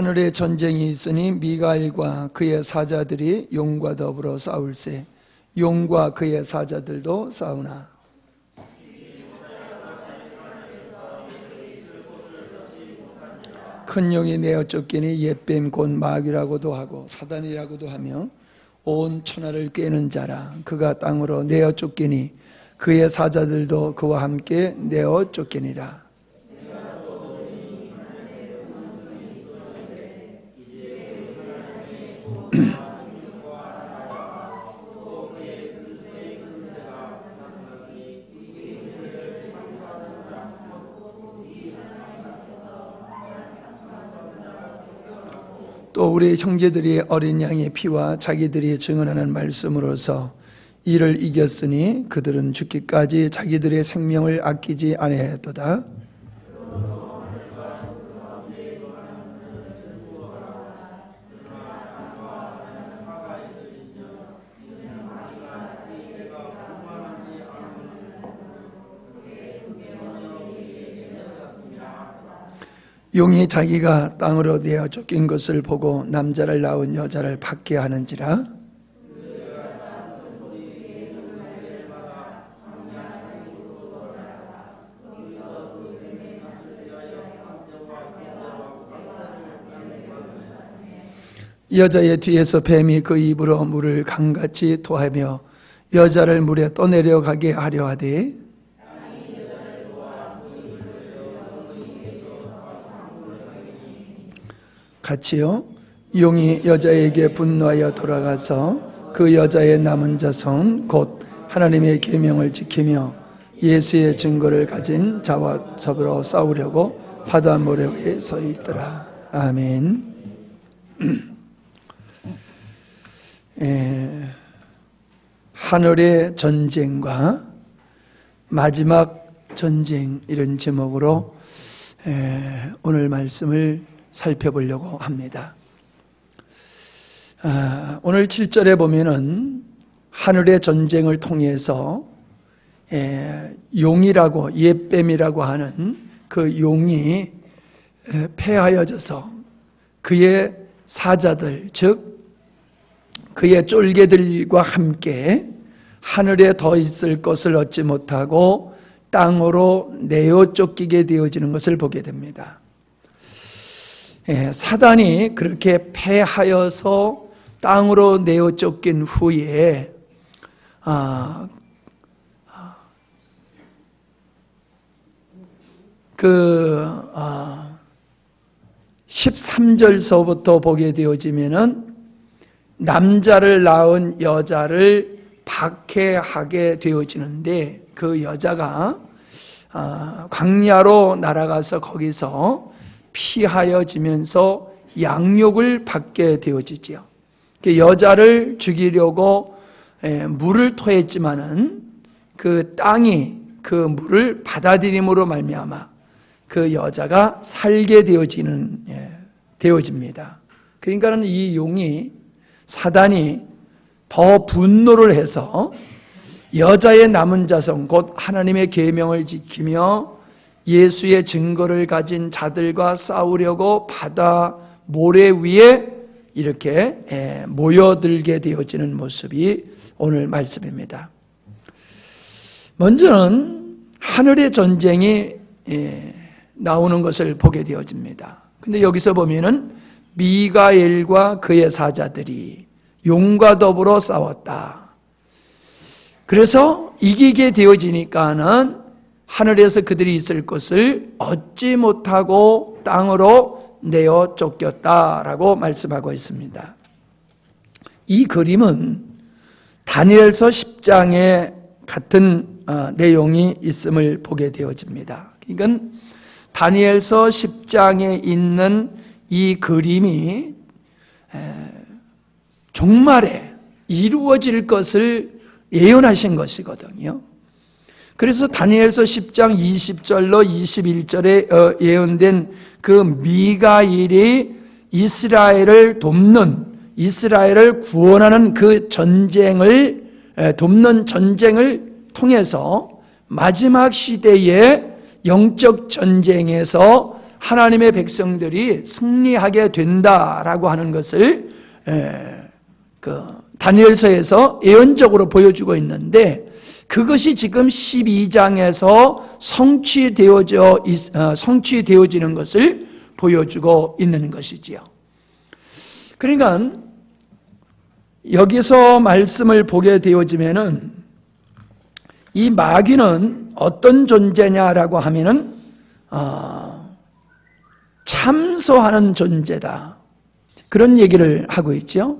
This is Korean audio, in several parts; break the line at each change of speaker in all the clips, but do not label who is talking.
하늘에 전쟁이 있으니 미가엘과 그의 사자들이 용과 더불어 싸울세. 용과 그의 사자들도 싸우나. 큰 용이 내어 쫓기니 옛뱀 곧 마귀라고도 하고 사단이라고도 하며 온 천하를 꿰는 자라. 그가 땅으로 내어 쫓기니 그의 사자들도 그와 함께 내어 쫓기니라. 또 우리 형제들이 어린 양의 피와 자기들이 증언하는 말씀으로서 이를 이겼으니 그들은 죽기까지 자기들의 생명을 아끼지 아니하였도다. 용이 자기가 땅으로 내어 쫓긴 것을 보고 남자를 낳은 여자를 받게 하는지라. 여자의 뒤에서 뱀이 그 입으로 물을 강같이 토하며 여자를 물에 떠내려가게 하려 하되 같이요. 용이 여자에게 분노하여 돌아가서 그 여자의 남은 자손 곧 하나님의 계명을 지키며 예수의 증거를 가진 자와 더불어 싸우려고 바다 모래 위에 서 있더라. 아멘. 하늘의 전쟁과 마지막 전쟁, 이런 제목으로 오늘 말씀을 살펴보려고 합니다. 오늘 7절에 보면은 하늘의 전쟁을 통해서 용이라고, 옛뱀이라고 하는 그 용이 패하여져서 그의 사자들, 즉 그의 쫄개들과 함께 하늘에 더 있을 것을 얻지 못하고 땅으로 내어 쫓기게 되어지는 것을 보게 됩니다. 사단이 그렇게 패하여서 땅으로 내어 쫓긴 후에 13절서부터 보게 되어지면은 남자를 낳은 여자를 박해하게 되어지는데 그 여자가 광야로 날아가서 거기서 피하여지면서 양육을 받게 되어지지요. 여자를 죽이려고 물을 토했지만은 그 땅이 그 물을 받아들임으로 말미암아 그 여자가 살게 되어집니다. 그러니까는 이 용이, 사단이 더 분노를 해서 여자의 남은 자손 곧 하나님의 계명을 지키며 예수의 증거를 가진 자들과 싸우려고 바다 모래 위에 이렇게 모여들게 되어지는 모습이 오늘 말씀입니다. 먼저는 하늘의 전쟁이 나오는 것을 보게 되어집니다. 근데 여기서 보면은 미가엘과 그의 사자들이 용과 더불어 싸웠다. 그래서 이기게 되어지니까는 하늘에서 그들이 있을 것을 얻지 못하고 땅으로 내어 쫓겼다라고 말씀하고 있습니다. 이 그림은 다니엘서 10장에 같은 내용이 있음을 보게 되어집니다. 그러니까 다니엘서 10장에 있는 이 그림이 종말에 이루어질 것을 예언하신 것이거든요. 그래서 다니엘서 10장 20절로 21절에 예언된 그 미가엘이 이스라엘을 돕는, 이스라엘을 구원하는 그 전쟁을 돕는 전쟁을 통해서 마지막 시대의 영적 전쟁에서 하나님의 백성들이 승리하게 된다라고 하는 것을 다니엘서에서 예언적으로 보여주고 있는데, 그것이 지금 12장에서 성취되어지는 것을 보여주고 있는 것이지요. 그러니까 여기서 말씀을 보게 되어지면은 이 마귀는 어떤 존재냐라고 하면은 참소하는 존재다, 그런 얘기를 하고 있죠.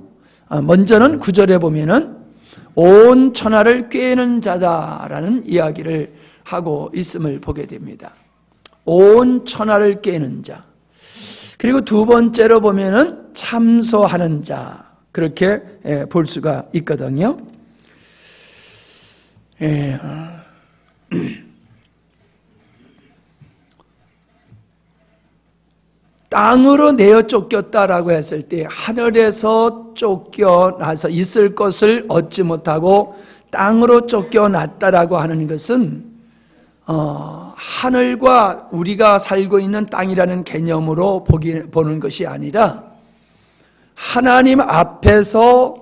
먼저는 9절에 보면은 온 천하를 꿰는 자다라는 이야기를 하고 있음을 보게 됩니다. 온 천하를 꿰는 자. 그리고 두 번째로 보면은 참소하는 자, 그렇게 볼 수가 있거든요. 땅으로 내어 쫓겼다라고 했을 때, 하늘에서 쫓겨나서 있을 것을 얻지 못하고 땅으로 쫓겨났다라고 하는 것은 하늘과 우리가 살고 있는 땅이라는 개념으로 보는 것이 아니라, 하나님 앞에서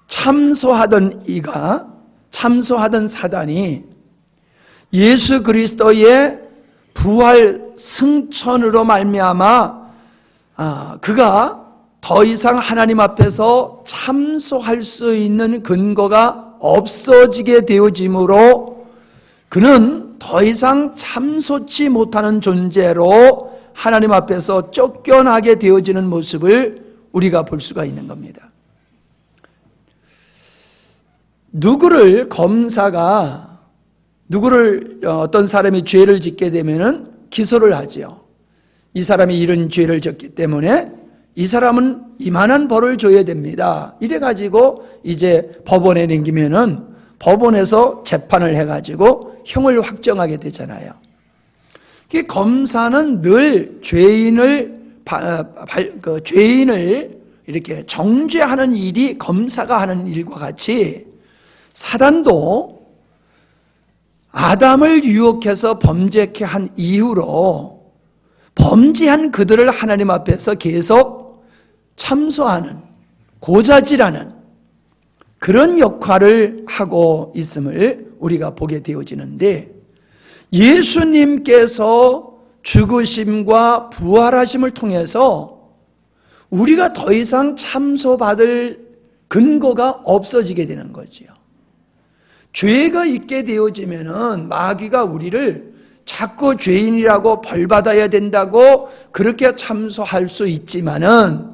참소하던 사단이 예수 그리스도의 부활 승천으로 말미암아 그가 더 이상 하나님 앞에서 참소할 수 있는 근거가 없어지게 되어짐으로, 그는 더 이상 참소치 못하는 존재로 하나님 앞에서 쫓겨나게 되어지는 모습을 우리가 볼 수가 있는 겁니다. 어떤 사람이 죄를 짓게 되면은 기소를 하지요. 이 사람이 이런 죄를 졌기 때문에 이 사람은 이만한 벌을 줘야 됩니다. 이래가지고 이제 법원에 넘기면은 법원에서 재판을 해가지고 형을 확정하게 되잖아요. 검사는 늘 죄인을 이렇게 정죄하는 일이 검사가 하는 일과 같이, 사단도 아담을 유혹해서 범죄케 한 이후로 범죄한 그들을 하나님 앞에서 계속 참소하는, 고자질하는 그런 역할을 하고 있음을 우리가 보게 되어지는데, 예수님께서 죽으심과 부활하심을 통해서 우리가 더 이상 참소받을 근거가 없어지게 되는 거지요. 죄가 있게 되어지면은 마귀가 우리를 자꾸 죄인이라고 벌받아야 된다고 그렇게 참소할 수 있지만은,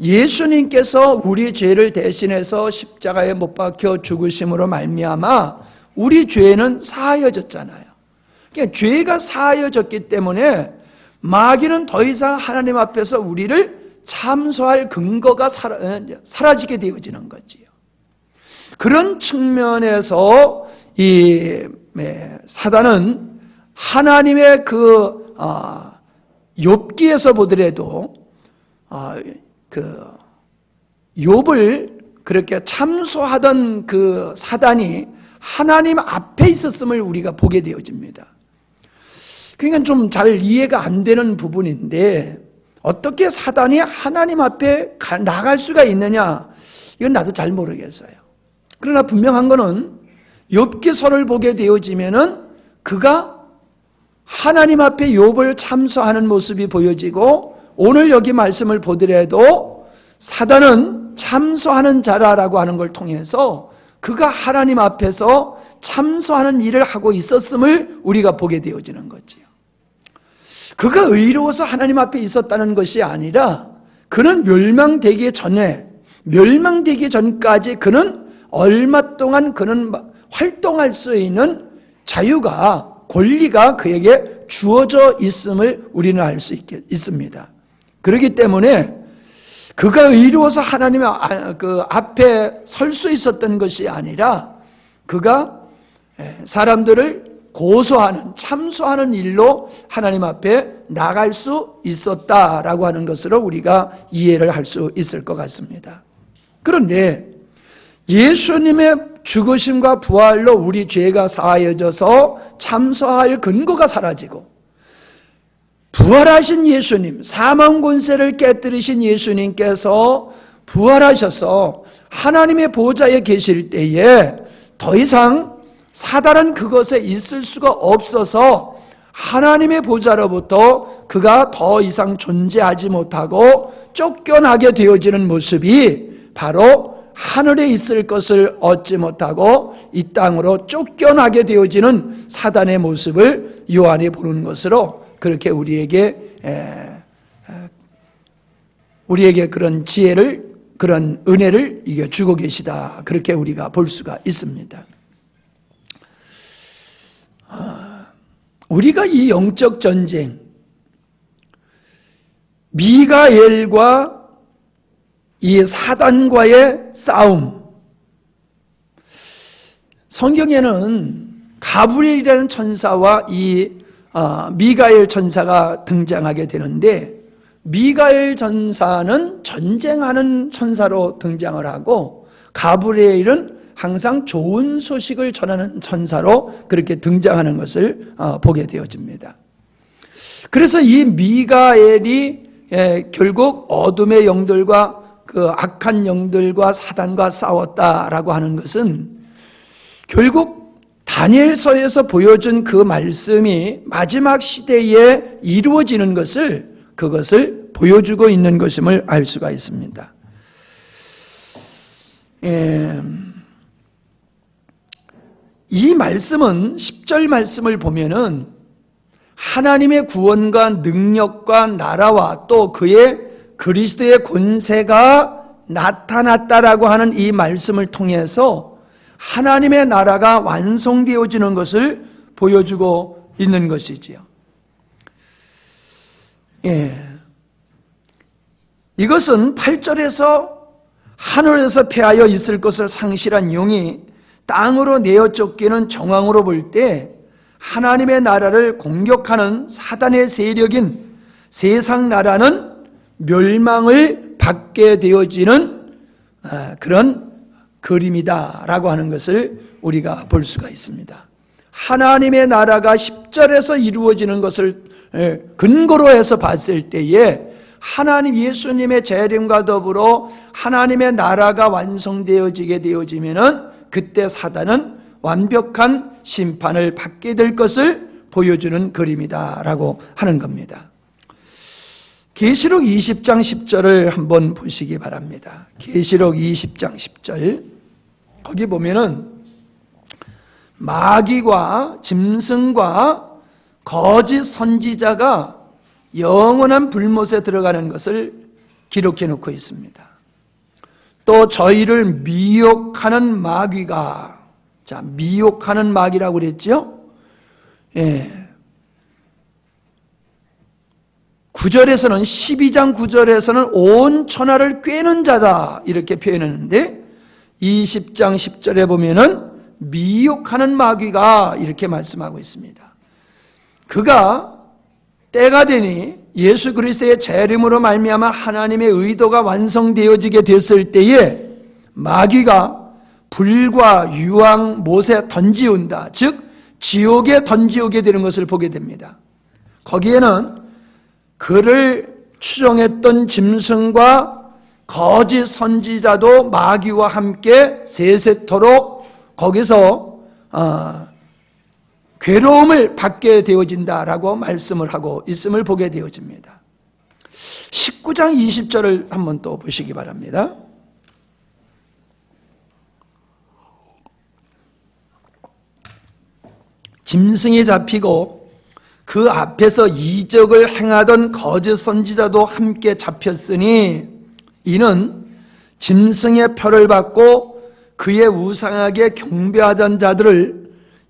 예수님께서 우리 죄를 대신해서 십자가에 못 박혀 죽으심으로 말미암아 우리 죄는 사하여졌잖아요. 그러니까 죄가 사하여졌기 때문에 마귀는 더 이상 하나님 앞에서 우리를 참소할 근거가 사라지게 되어지는 거지요. 그런 측면에서 이 사단은 하나님의 욥기에서 보더라도 욥을 그렇게 참소하던 그 사단이 하나님 앞에 있었음을 우리가 보게 되어집니다. 그러니까 좀 잘 이해가 안 되는 부분인데, 어떻게 사단이 하나님 앞에 나갈 수가 있느냐, 이건 나도 잘 모르겠어요. 그러나 분명한 거는 욥기서를 보게 되어지면은 그가 하나님 앞에 욥을 참소하는 모습이 보여지고, 오늘 여기 말씀을 보더라도 사단은 참소하는 자라라고 하는 걸 통해서 그가 하나님 앞에서 참소하는 일을 하고 있었음을 우리가 보게 되어지는 거지요. 그가 의로워서 하나님 앞에 있었다는 것이 아니라, 그는 멸망되기 전까지 그는 얼마 동안 그는 활동할 수 있는 자유가, 권리가 그에게 주어져 있음을 우리는 알 수 있습니다. 그렇기 때문에 그가 의로워서 하나님 앞에 설 수 있었던 것이 아니라, 그가 사람들을 고소하는, 참소하는 일로 하나님 앞에 나갈 수 있었다라고 하는 것으로 우리가 이해를 할 수 있을 것 같습니다. 그런데 예수님의 죽으심과 부활로 우리 죄가 사하여져서 참소할 근거가 사라지고, 부활하신 예수님, 사망 권세를 깨뜨리신 예수님께서 부활하셔서 하나님의 보좌에 계실 때에 더 이상 사단은 그것에 있을 수가 없어서 하나님의 보좌로부터 그가 더 이상 존재하지 못하고 쫓겨나게 되어지는 모습이 바로 하늘에 있을 것을 얻지 못하고 이 땅으로 쫓겨나게 되어지는 사단의 모습을 요한이 보는 것으로 그렇게 우리에게 그런 지혜를, 그런 은혜를 이게 주고 계시다, 그렇게 우리가 볼 수가 있습니다. 우리가 이 영적 전쟁, 미가엘과 이 사단과의 싸움, 성경에는 가브리엘이라는 천사와 이 미가엘 천사가 등장하게 되는데, 미가엘 천사는 전쟁하는 천사로 등장을 하고 가브리엘은 항상 좋은 소식을 전하는 천사로 그렇게 등장하는 것을 보게 되어집니다. 그래서 이 미가엘이 결국 어둠의 영들과 그 악한 영들과 사단과 싸웠다라고 하는 것은 결국 다니엘서에서 보여준 그 말씀이 마지막 시대에 이루어지는 것을, 그것을 보여주고 있는 것임을 알 수가 있습니다. 이 말씀은 10절 말씀을 보면은 하나님의 구원과 능력과 나라와 또 그의 그리스도의 권세가 나타났다라고 하는 이 말씀을 통해서 하나님의 나라가 완성되어지는 것을 보여주고 있는 것이지요. 이것은 8절에서 하늘에서 패하여 있을 것을 상실한 용이 땅으로 내어 쫓기는 정황으로 볼 때 하나님의 나라를 공격하는 사단의 세력인 세상 나라는 멸망을 받게 되어지는 그런 그림이다라고 하는 것을 우리가 볼 수가 있습니다. 하나님의 나라가 10절에서 이루어지는 것을 근거로 해서 봤을 때에 하나님 예수님의 재림과 더불어 하나님의 나라가 완성되어지게 되어지면은 그때 사단은 완벽한 심판을 받게 될 것을 보여주는 그림이다라고 하는 겁니다. 계시록 20장 10절을 한번 보시기 바랍니다. 계시록 20장 10절, 거기 보면은 마귀와 짐승과 거짓 선지자가 영원한 불못에 들어가는 것을 기록해 놓고 있습니다. 또 저희를 미혹하는 마귀가, 자, 미혹하는 마귀라고 그랬죠? 9절에서는 12장 9절에서는 온 천하를 꿰는 자다 이렇게 표현했는데 20장 10절에 보면은 미혹하는 마귀가 이렇게 말씀하고 있습니다. 그가 때가 되니 예수 그리스도의 재림으로 말미암아 하나님의 의도가 완성되어지게 됐을 때에 마귀가 불과 유황 못에 던지운다, 즉 지옥에 던지오게 되는 것을 보게 됩니다. 거기에는 그를 추종했던 짐승과 거짓 선지자도 마귀와 함께 세세토록 거기서 괴로움을 받게 되어진다라고 말씀을 하고 있음을 보게 되어집니다. 19장 20절을 한번 또 보시기 바랍니다. 짐승이 잡히고 그 앞에서 이적을 행하던 거짓 선지자도 함께 잡혔으니 이는 짐승의 표를 받고 그의 우상에게 경배하던 자들을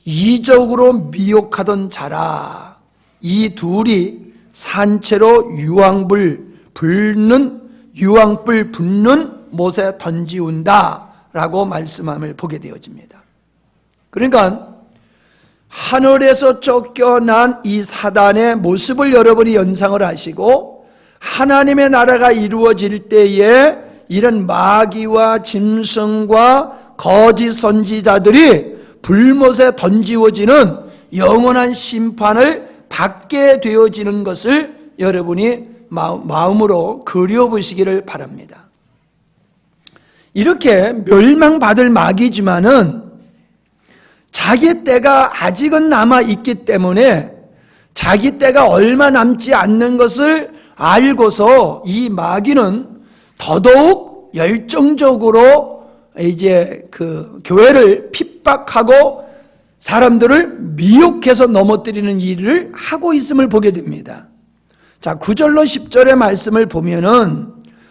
이적으로 미혹하던 자라. 이 둘이 산채로 유황불 붙는 못에 던지운다 라고 말씀함을 보게 되어집니다. 그러니까 하늘에서 쫓겨난 이 사단의 모습을 여러분이 연상을 하시고 하나님의 나라가 이루어질 때에 이런 마귀와 짐승과 거짓 선지자들이 불못에 던지워지는 영원한 심판을 받게 되어지는 것을 여러분이 마음으로 그려보시기를 바랍니다. 이렇게 멸망받을 마귀지만은 자기 때가 아직은 남아있기 때문에 자기 때가 얼마 남지 않는 것을 알고서 이 마귀는 더더욱 열정적으로 이제 그 교회를 핍박하고 사람들을 미혹해서 넘어뜨리는 일을 하고 있음을 보게 됩니다. 자, 9절로 10절의 말씀을 보면은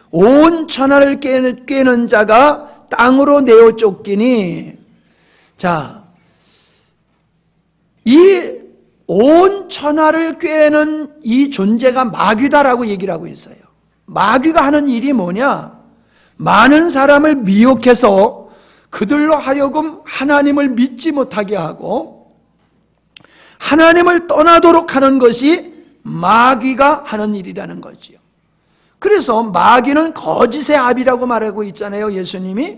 온 천하를 꿰는 자가 땅으로 내어 쫓기니, 자, 이 온 천하를 꿰는 이 존재가 마귀다라고 얘기를 하고 있어요. 마귀가 하는 일이 뭐냐? 많은 사람을 미혹해서 그들로 하여금 하나님을 믿지 못하게 하고 하나님을 떠나도록 하는 것이 마귀가 하는 일이라는 거지요. 그래서 마귀는 거짓의 아비라고 말하고 있잖아요, 예수님이.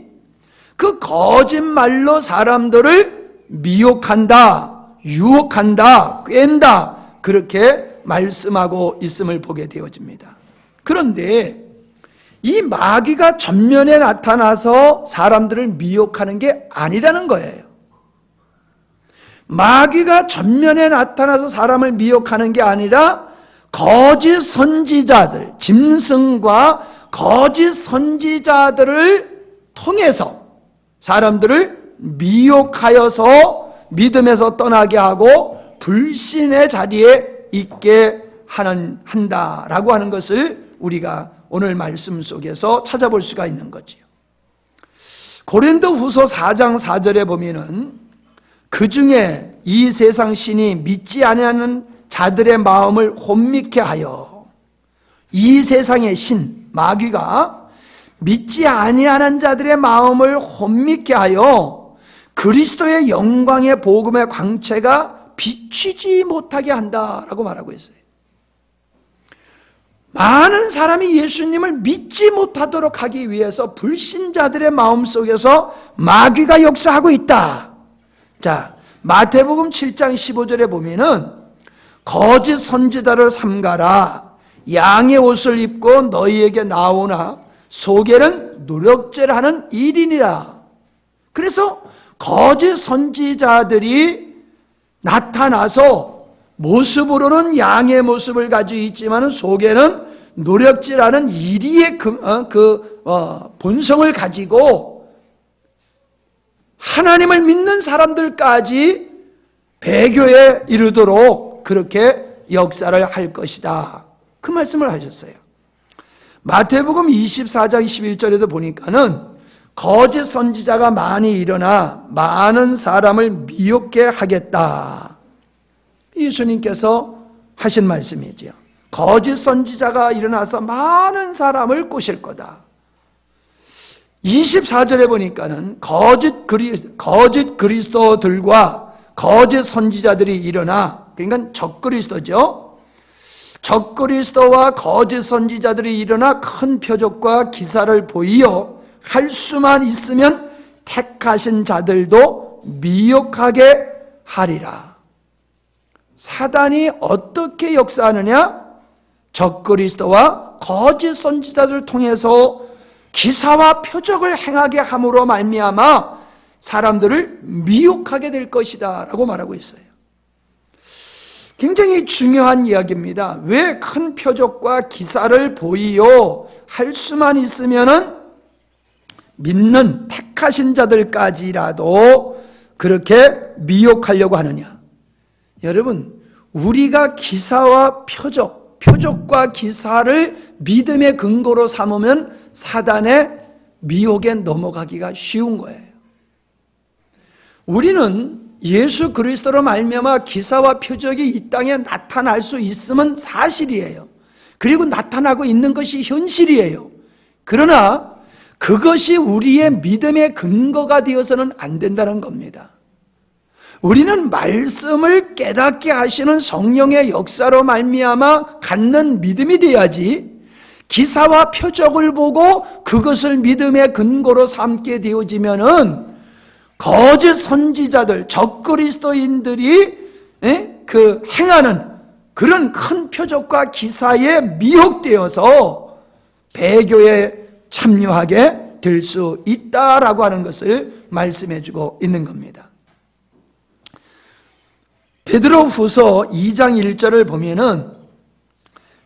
그 거짓말로 사람들을 미혹한다, 유혹한다, 꿰는다, 그렇게 말씀하고 있음을 보게 되어집니다. 그런데 이 마귀가 전면에 나타나서 사람들을 미혹하는 게 아니라는 거예요. 마귀가 전면에 나타나서 사람을 미혹하는 게 아니라 거짓 선지자들, 짐승과 거짓 선지자들을 통해서 사람들을 미혹하여서 믿음에서 떠나게 하고 불신의 자리에 있게 한다라고 하는 것을 우리가 오늘 말씀 속에서 찾아볼 수가 있는 거지요. 고린도후서 4장 4절에 보면은 그 중에 이 세상 신이 믿지 아니하는 자들의 마음을 혼미케 하여, 이 세상의 신 마귀가 믿지 아니하는 자들의 마음을 혼미케 하여 그리스도의 영광의 복음의 광채가 비추지 못하게 한다라고 말하고 있어요. 많은 사람이 예수님을 믿지 못하도록 하기 위해서 불신자들의 마음속에서 마귀가 역사하고 있다. 자, 마태복음 7장 15절에 보면은 거짓 선지자를 삼가라. 양의 옷을 입고 너희에게 나오나 속에는 노력질하는 일이니라. 그래서 거짓 선지자들이 나타나서 모습으로는 양의 모습을 가지고 있지만 속에는 노력질하는 이리의 본성을 가지고 하나님을 믿는 사람들까지 배교에 이르도록 그렇게 역사를 할 것이다. 그 말씀을 하셨어요. 마태복음 24장 11절에도 보니까는 거짓 선지자가 많이 일어나 많은 사람을 미혹게 하겠다. 예수님께서 하신 말씀이지요. 거짓 선지자가 일어나서 많은 사람을 꼬실 거다. 24절에 보니까는 거짓 그리스도들과 거짓 선지자들이 일어나, 그러니까 적그리스도죠. 적그리스도와 거짓 선지자들이 일어나 큰 표적과 기사를 보이어 할 수만 있으면 택하신 자들도 미혹하게 하리라. 사단이 어떻게 역사하느냐? 적그리스도와 거짓 선지자들을 통해서 기사와 표적을 행하게 함으로 말미암아 사람들을 미혹하게 될 것이다 라고 말하고 있어요. 굉장히 중요한 이야기입니다. 왜 큰 표적과 기사를 보이요 할 수만 있으면은 믿는 택하신 자들까지라도 그렇게 미혹하려고 하느냐? 여러분, 우리가 기사와 표적과 기사를 믿음의 근거로 삼으면 사단의 미혹에 넘어가기가 쉬운 거예요. 우리는 예수 그리스도로 말미암아 기사와 표적이 이 땅에 나타날 수 있으면 사실이에요. 그리고 나타나고 있는 것이 현실이에요. 그러나 그것이 우리의 믿음의 근거가 되어서는 안 된다는 겁니다. 우리는 말씀을 깨닫게 하시는 성령의 역사로 말미암아 갖는 믿음이 돼야지, 기사와 표적을 보고 그것을 믿음의 근거로 삼게 되어지면은 거짓 선지자들, 적그리스도인들이 행하는 그런 큰 표적과 기사에 미혹되어서 배교에 참여하게 될 수 있다라고 하는 것을 말씀해 주고 있는 겁니다. 베드로후서 2장 1절을 보면은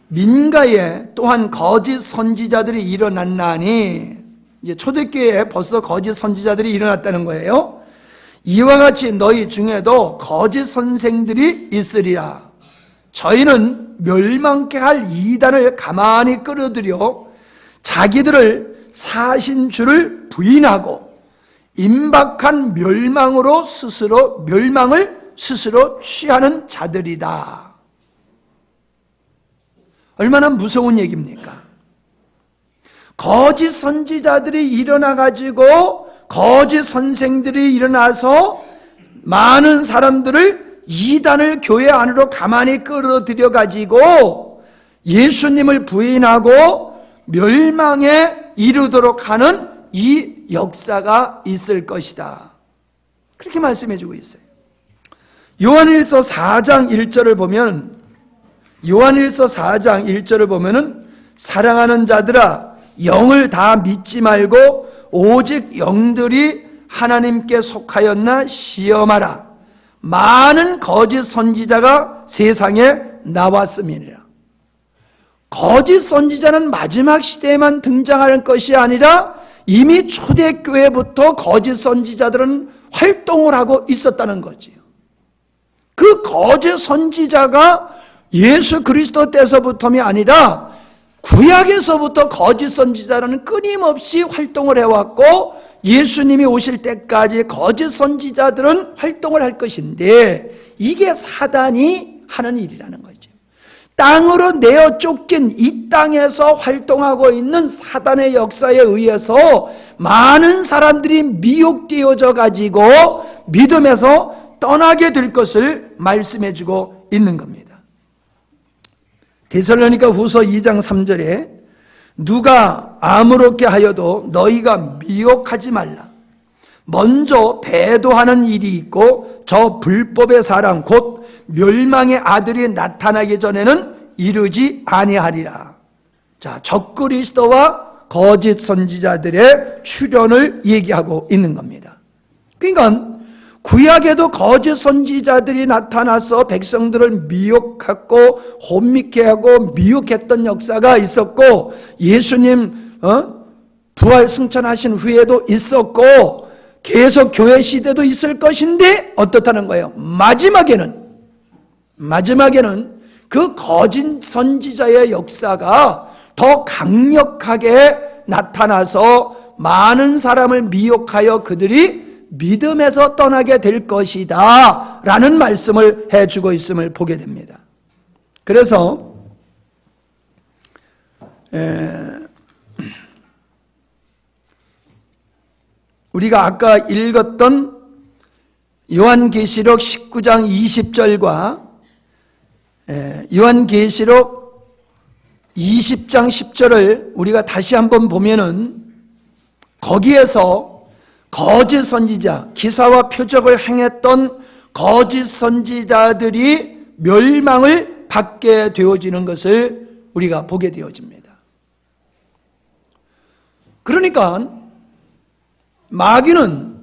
민가에 또한 거짓 선지자들이 일어났나니, 이제 초대교회에 벌써 거짓 선지자들이 일어났다는 거예요. 이와 같이 너희 중에도 거짓 선생들이 있으리라. 저희는 멸망케 할 이단을 가만히 끌어들여 자기들을 사신 줄을 부인하고 임박한 멸망을 스스로 취하는 자들이다. 얼마나 무서운 얘기입니까? 거짓 선지자들이 일어나가지고 거짓 선생들이 일어나서 많은 사람들을 이단을 교회 안으로 가만히 끌어들여가지고 예수님을 부인하고 멸망에 이르도록 하는 이 역사가 있을 것이다. 그렇게 말씀해 주고 있어요. 요한일서 4장 1절을 보면, 요한일서 4장 1절을 보면은 사랑하는 자들아 영을 다 믿지 말고 오직 영들이 하나님께 속하였나 시험하라. 많은 거짓 선지자가 세상에 나왔음이니라. 거짓 선지자는 마지막 시대에만 등장하는 것이 아니라 이미 초대교회부터 거짓 선지자들은 활동을 하고 있었다는 거지요. 그 거짓 선지자가 예수 그리스도 때서부터이 아니라 구약에서부터 거짓 선지자라는 끊임없이 활동을 해왔고 예수님이 오실 때까지 거짓 선지자들은 활동을 할 것인데, 이게 사단이 하는 일이라는 거죠. 땅으로 내어 쫓긴 이 땅에서 활동하고 있는 사단의 역사에 의해서 많은 사람들이 미혹되어져 가지고 믿음에서 떠나게 될 것을 말씀해 주고 있는 겁니다. 데살로니가 후서 2장 3절에 누가 아무렇게 하여도 너희가 미혹하지 말라. 먼저 배도하는 일이 있고 저 불법의 사람 곧 멸망의 아들이 나타나기 전에는 이르지 아니하리라. 자, 적그리스도와 거짓 선지자들의 출현을 얘기하고 있는 겁니다. 그러니까 구약에도 거짓 선지자들이 나타나서 백성들을 미혹하고 혼미케 하고 미혹했던 역사가 있었고, 예수님 부활 승천하신 후에도 있었고, 계속 교회 시대도 있을 것인데 어떻다는 거예요? 마지막에는 그 거짓 선지자의 역사가 더 강력하게 나타나서 많은 사람을 미혹하여 그들이 믿음에서 떠나게 될 것이다 라는 말씀을 해주고 있음을 보게 됩니다. 그래서 우리가 아까 읽었던 요한계시록 19장 20절과 요한계시록 20장 10절을 우리가 다시 한번 보면은 거기에서 거짓 선지자, 기사와 표적을 행했던 거짓 선지자들이 멸망을 받게 되어지는 것을 우리가 보게 되어집니다. 그러니까 마귀는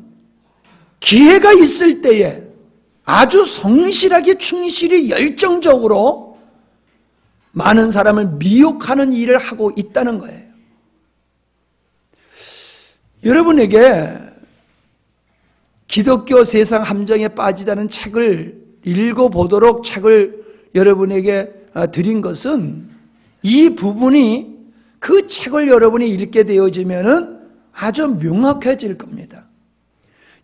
기회가 있을 때에 아주 성실하게 충실히 열정적으로 많은 사람을 미혹하는 일을 하고 있다는 거예요. 여러분에게 기독교 세상 함정에 빠지다는 책을 읽어보도록 책을 여러분에게 드린 것은 이 부분이 그 책을 여러분이 읽게 되어지면 아주 명확해질 겁니다.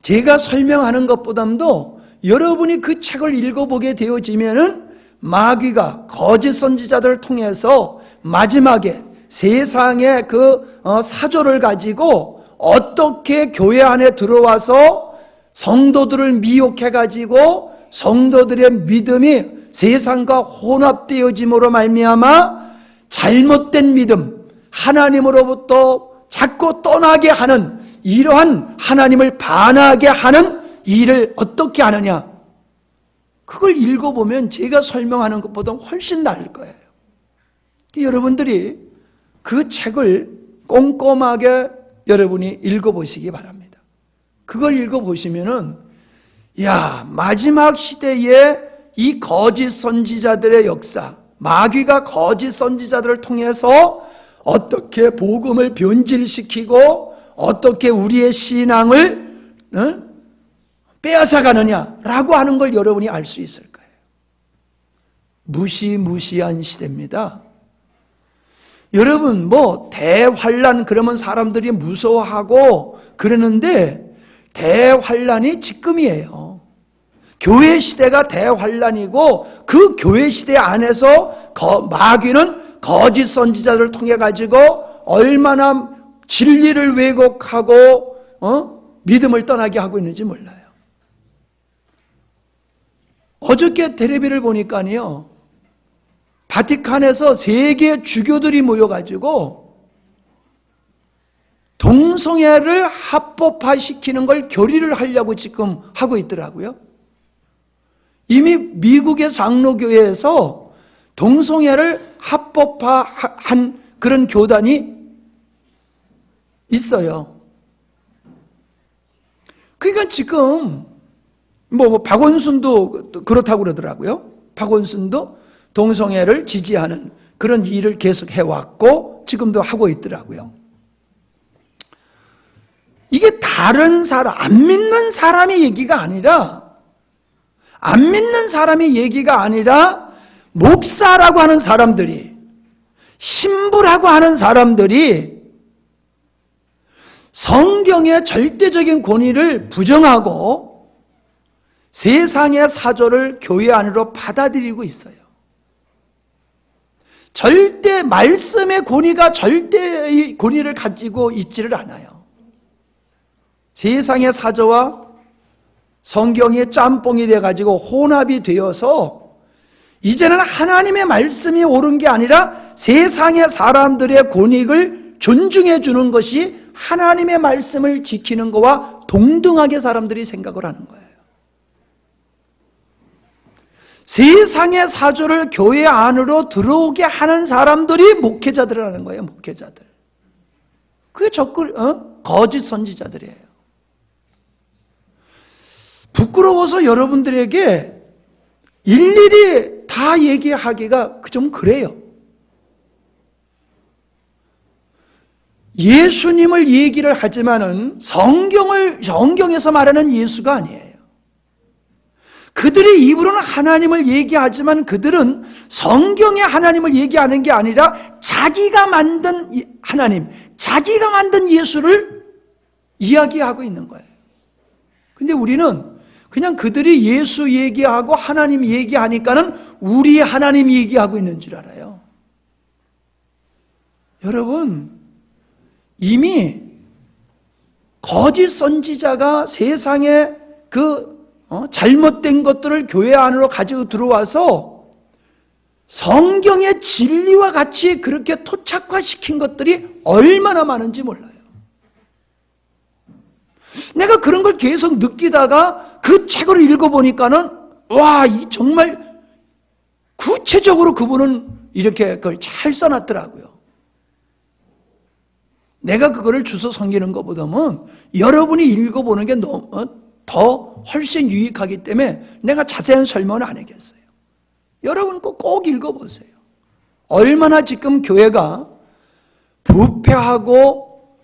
제가 설명하는 것보다도 여러분이 그 책을 읽어보게 되어지면 마귀가 거짓 선지자들을 통해서 마지막에 세상의 그 사조를 가지고 어떻게 교회 안에 들어와서 성도들을 미혹해가지고 성도들의 믿음이 세상과 혼합되어짐으로 말미암아 잘못된 믿음, 하나님으로부터 자꾸 떠나게 하는 이러한 하나님을 반하게 하는 일을 어떻게 하느냐? 그걸 읽어보면 제가 설명하는 것보다 훨씬 나을 거예요. 여러분들이 그 책을 꼼꼼하게 여러분이 읽어보시기 바랍니다. 그걸 읽어보시면은, 야, 마지막 시대에 이 거짓 선지자들의 역사, 마귀가 거짓 선지자들을 통해서 어떻게 복음을 변질시키고 어떻게 우리의 신앙을 빼앗아가느냐라고 하는 걸 여러분이 알 수 있을 거예요. 무시무시한 시대입니다. 여러분, 대환란 그러면 사람들이 무서워하고 그러는데 대환란이 지금이에요. 교회 시대가 대환란이고 그 교회 시대 안에서 마귀는 거짓 선지자들을 통해 가지고 얼마나 진리를 왜곡하고 믿음을 떠나게 하고 있는지 몰라요. 어저께 텔레비를 보니까요, 바티칸에서 세계 주교들이 모여가지고 동성애를 합법화시키는 걸 결의를 하려고 지금 하고 있더라고요. 이미 미국의 장로교회에서 동성애를 합법화한 그런 교단이 있어요. 그러니까 지금 박원순도 그렇다고 그러더라고요. 박원순도 동성애를 지지하는 그런 일을 계속 해왔고 지금도 하고 있더라고요. 이게 다른 사람, 안 믿는 사람의 얘기가 아니라, 안 믿는 사람의 얘기가 아니라 목사라고 하는 사람들이, 신부라고 하는 사람들이 성경의 절대적인 권위를 부정하고 세상의 사조를 교회 안으로 받아들이고 있어요. 절대 말씀의 권위가 절대의 권위를 가지고 있지를 않아요. 세상의 사조와 성경이 짬뽕이 돼가지고 혼합이 되어서 이제는 하나님의 말씀이 옳은 게 아니라 세상의 사람들의 권익을 존중해 주는 것이 하나님의 말씀을 지키는 것과 동등하게 사람들이 생각을 하는 거예요. 세상의 사조를 교회 안으로 들어오게 하는 사람들이 목회자들이라는 거예요. 목회자들. 그게 거짓 선지자들이에요. 부끄러워서 여러분들에게 일일이 다 얘기하기가 좀 그래요. 예수님을 얘기를 하지만은 성경에서 말하는 예수가 아니에요. 그들의 입으로는 하나님을 얘기하지만 그들은 성경의 하나님을 얘기하는 게 아니라 자기가 만든 하나님, 자기가 만든 예수를 이야기하고 있는 거예요. 근데 우리는 그냥 그들이 예수 얘기하고 하나님 얘기하니까는 우리 하나님 얘기하고 있는 줄 알아요. 여러분, 이미 거짓 선지자가 세상에 잘못된 것들을 교회 안으로 가지고 들어와서 성경의 진리와 같이 그렇게 토착화시킨 것들이 얼마나 많은지 몰라요. 내가 그런 걸 계속 느끼다가 그 책을 읽어보니까는 와, 정말 구체적으로 그분은 이렇게 그걸 잘 써놨더라고요. 내가 그거를 주워 섬기는 것보다는 여러분이 읽어보는 게 더 훨씬 유익하기 때문에 내가 자세한 설명은 안 하겠어요. 여러분 꼭 읽어보세요. 얼마나 지금 교회가 부패하고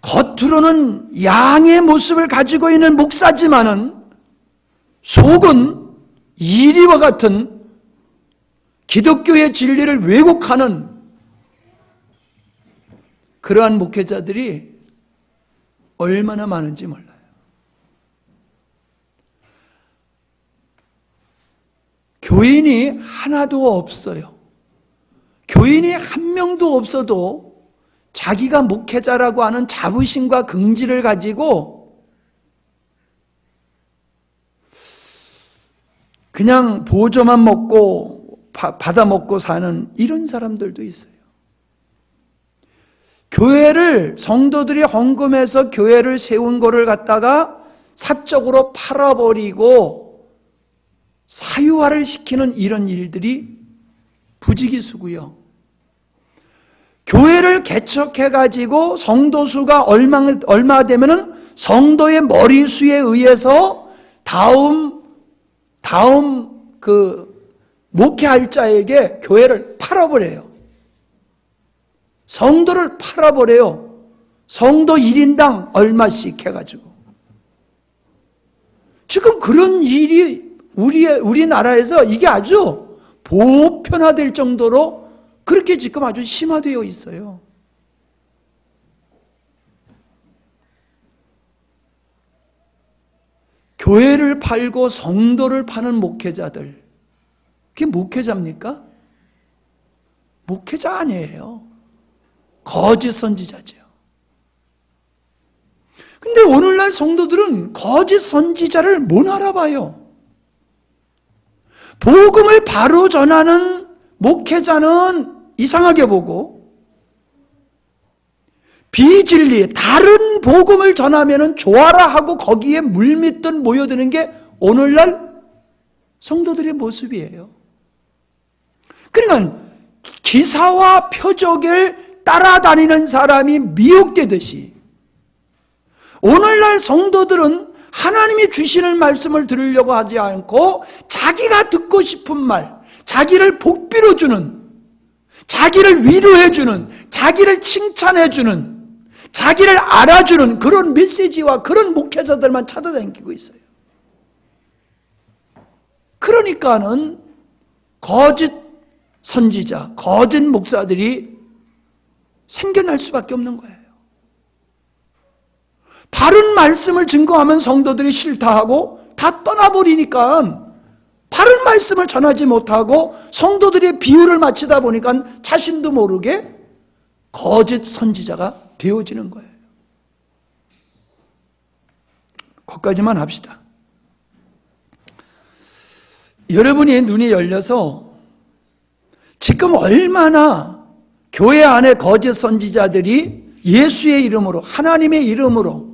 겉으로는 양의 모습을 가지고 있는 목사지만은 속은 이리와 같은 기독교의 진리를 왜곡하는 그러한 목회자들이 얼마나 많은지 몰라요. 교인이 하나도 없어요. 교인이 한 명도 없어도 자기가 목회자라고 하는 자부심과 긍지를 가지고 그냥 보조만 먹고 받아먹고 사는 이런 사람들도 있어요. 교회를 성도들이 헌금해서 교회를 세운 거를 갖다가 사적으로 팔아버리고 사유화를 시키는 이런 일들이 부지기수고요. 교회를 개척해가지고 성도 수가 얼마 되면은 성도의 머리수에 의해서 다음 목회할 자에게 교회를 팔아버려요. 성도를 팔아버려요. 성도 1인당 얼마씩 해가지고. 지금 그런 일이 우리나라에서 이게 아주 보편화될 정도로 그렇게 지금 아주 심화되어 있어요. 교회를 팔고 성도를 파는 목회자들, 그게 목회자입니까? 목회자 아니에요. 거짓 선지자죠. 근데 오늘날 성도들은 거짓 선지자를 못 알아봐요. 복음을 바로 전하는 목회자는 이상하게 보고, 비진리, 다른 복음을 전하면 좋아라 하고 거기에 물밀듯 모여드는 게 오늘날 성도들의 모습이에요. 그러니까 기사와 표적을 따라다니는 사람이 미혹되듯이 오늘날 성도들은 하나님이 주시는 말씀을 들으려고 하지 않고 자기가 듣고 싶은 말, 자기를 복빌어주는, 자기를 위로해주는, 자기를 칭찬해주는, 자기를 알아주는 그런 메시지와 그런 목회자들만 찾아다니고 있어요. 그러니까는 거짓 선지자, 거짓 목사들이 생겨날 수밖에 없는 거예요. 바른 말씀을 증거하면 성도들이 싫다 하고 다 떠나버리니까 바른 말씀을 전하지 못하고 성도들이 비유를 맞추다 보니까 자신도 모르게 거짓 선지자가 되어지는 거예요. 거기까지만 합시다. 여러분이 눈이 열려서 지금 얼마나 교회 안에 거짓 선지자들이 예수의 이름으로, 하나님의 이름으로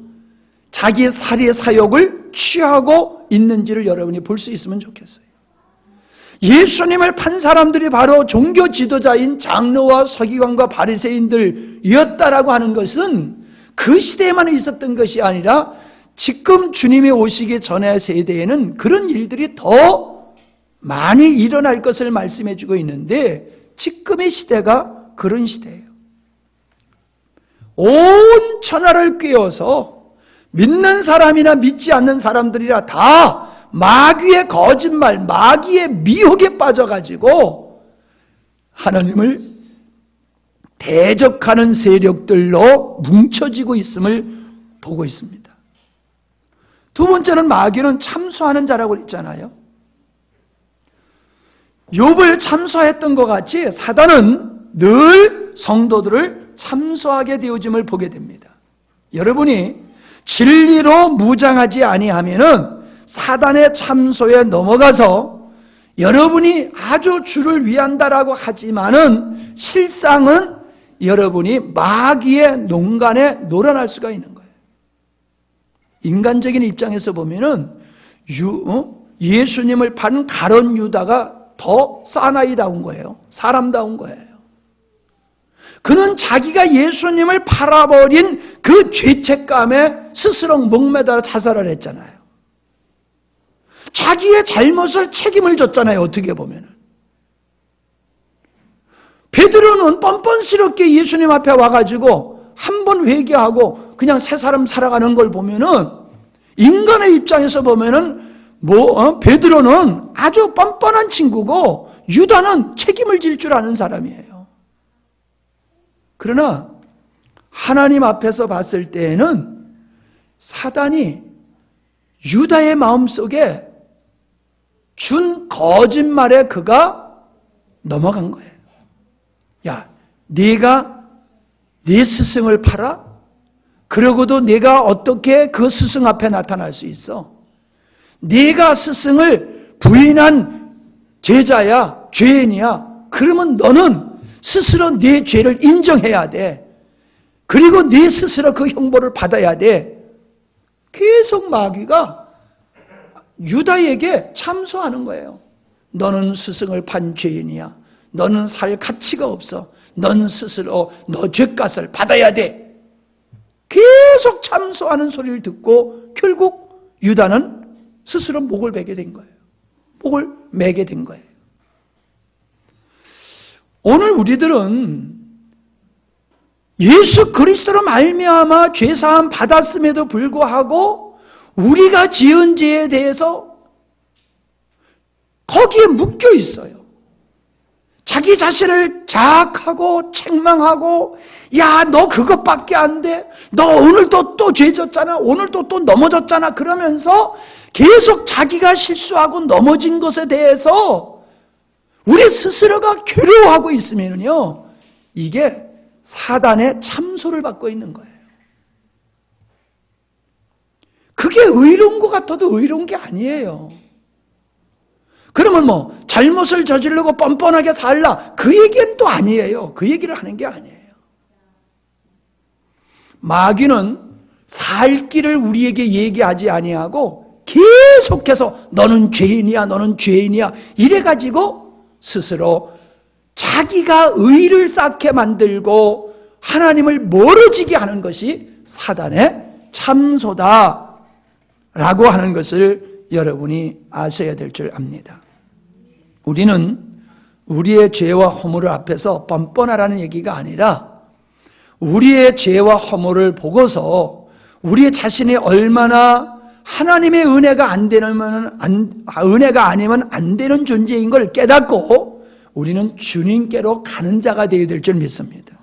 자기의 살의 사역을 취하고 있는지를 여러분이 볼 수 있으면 좋겠어요. 예수님을 판 사람들이 바로 종교 지도자인 장로와 서기관과 바리새인들이었다라고 하는 것은 그 시대에만 있었던 것이 아니라 지금 주님이 오시기 전의 세대에는 그런 일들이 더 많이 일어날 것을 말씀해 주고 있는데 지금의 시대가 그런 시대예요. 온 천하를 꿰어서 믿는 사람이나 믿지 않는 사람들이라 다 마귀의 거짓말, 마귀의 미혹에 빠져가지고 하나님을 대적하는 세력들로 뭉쳐지고 있음을 보고 있습니다. 두 번째는 마귀는 참소하는 자라고 했잖아요. 욥을 참소했던 것 같이 사단은 늘 성도들을 참소하게 되어짐을 보게 됩니다. 여러분이 진리로 무장하지 아니하면은 사단의 참소에 넘어가서 여러분이 아주 주를 위한다라고 하지만은 실상은 여러분이 마귀의 농간에 놀아날 수가 있는 거예요. 인간적인 입장에서 보면은 예수님을 판 가룟 유다가 더 사나이다운 거예요. 사람다운 거예요. 그는 자기가 예수님을 팔아버린 그 죄책감에 스스로 목매달아 자살을 했잖아요. 자기의 잘못을 책임을 졌잖아요. 어떻게 보면은. 베드로는 뻔뻔스럽게 예수님 앞에 와가지고 한 번 회개하고 그냥 새 사람 살아가는 걸 보면은 인간의 입장에서 보면은 베드로는 아주 뻔뻔한 친구고 유다는 책임을 질 줄 아는 사람이에요. 그러나 하나님 앞에서 봤을 때에는 사단이 유다의 마음속에 준 거짓말에 그가 넘어간 거예요. 야, 네가 네 스승을 팔아? 그러고도 네가 어떻게 그 스승 앞에 나타날 수 있어? 네가 스승을 부인한 제자야, 죄인이야. 그러면 너는 스스로 네 죄를 인정해야 돼. 그리고 네 스스로 그 형벌을 받아야 돼. 계속 마귀가 유다에게 참소하는 거예요. 너는 스승을 판 죄인이야. 너는 살 가치가 없어. 넌 스스로 너 죄값을 받아야 돼. 계속 참소하는 소리를 듣고 결국 유다는 스스로 목을 베게 된 거예요. 목을 매게 된 거예요. 오늘 우리들은 예수 그리스도로 말미암아 죄사함 받았음에도 불구하고 우리가 지은 죄에 대해서 거기에 묶여 있어요. 자기 자신을 자학하고 책망하고, 야, 너 그것밖에 안 돼. 너 오늘도 또 죄 졌잖아. 오늘도 또 넘어졌잖아. 그러면서 계속 자기가 실수하고 넘어진 것에 대해서 우리 스스로가 괴로워하고 있으면요, 이게 사단의 참소를 받고 있는 거예요. 그게 의로운 것 같아도 의로운 게 아니에요. 그러면 뭐 잘못을 저지르고 뻔뻔하게 살라, 그 얘기는 또 아니에요. 그 얘기를 하는 게 아니에요. 마귀는 살 길을 우리에게 얘기하지 아니하고 계속해서 너는 죄인이야, 너는 죄인이야 이래가지고 스스로 자기가 의를 쌓게 만들고 하나님을 멀어지게 하는 것이 사단의 참소다 라고 하는 것을 여러분이 아셔야 될 줄 압니다. 우리는 우리의 죄와 허물을 앞에서 뻔뻔하라는 얘기가 아니라 우리의 죄와 허물을 보고서 우리 자신이 얼마나 하나님의 은혜가 은혜가 아니면 안 되는 존재인 걸 깨닫고 우리는 주님께로 가는 자가 되어야 될 줄 믿습니다.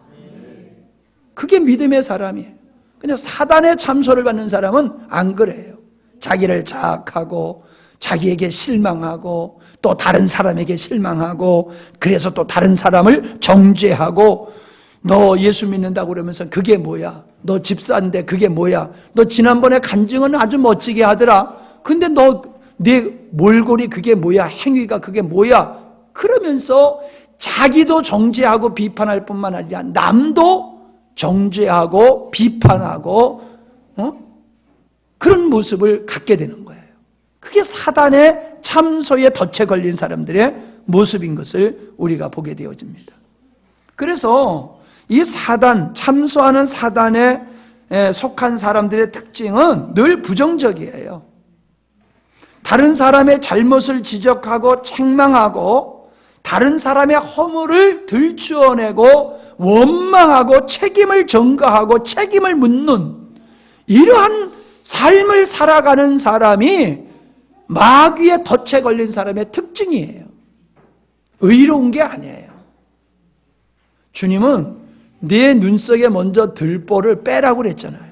그게 믿음의 사람이에요. 그냥 사단의 참소를 받는 사람은 안 그래요. 자기를 자학하고 자기에게 실망하고 또 다른 사람에게 실망하고 그래서 또 다른 사람을 정죄하고, 너 예수 믿는다고 그러면서 그게 뭐야? 너 집사인데 그게 뭐야? 너 지난번에 간증은 아주 멋지게 하더라. 근데 너 네 몰골이 그게 뭐야? 행위가 그게 뭐야? 그러면서 자기도 정죄하고 비판할 뿐만 아니라 남도 정죄하고 비판하고 그런 모습을 갖게 되는 거예요. 그게 사단의 참소에 덫에 걸린 사람들의 모습인 것을 우리가 보게 되어집니다. 그래서 이 사단, 참소하는 사단에 속한 사람들의 특징은 늘 부정적이에요. 다른 사람의 잘못을 지적하고 책망하고 다른 사람의 허물을 들추어내고 원망하고 책임을 전가하고 책임을 묻는 이러한 삶을 살아가는 사람이 마귀의 덫에 걸린 사람의 특징이에요. 의로운 게 아니에요. 주님은 네 눈 속에 먼저 들보를 빼라고 그랬잖아요.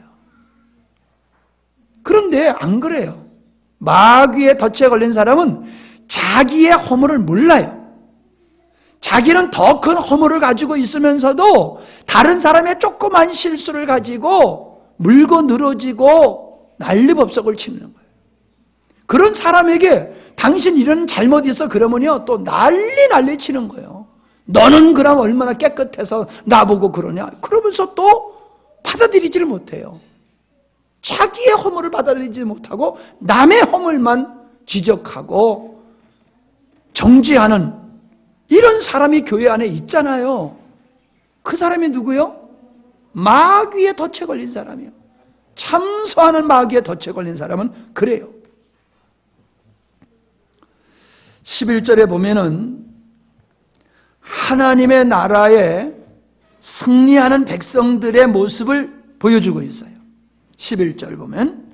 그런데 안 그래요. 마귀의 덫에 걸린 사람은 자기의 허물을 몰라요. 자기는 더 큰 허물을 가지고 있으면서도 다른 사람의 조그만 실수를 가지고 물고 늘어지고 난리법석을 치는 거예요. 그런 사람에게 당신 이런 잘못이 있어 그러면요 또 난리 치는 거예요. 너는 그럼 얼마나 깨끗해서 나보고 그러냐? 그러면서 또 받아들이지를 못해요. 자기의 허물을 받아들이지 못하고 남의 허물만 지적하고 정죄하는 이런 사람이 교회 안에 있잖아요. 그 사람이 누구요? 마귀의 덫에 걸린 사람이요. 참소하는 마귀의 덫에 걸린 사람은 그래요. 11절에 보면은 하나님의 나라에 승리하는 백성들의 모습을 보여주고 있어요. 11절 보면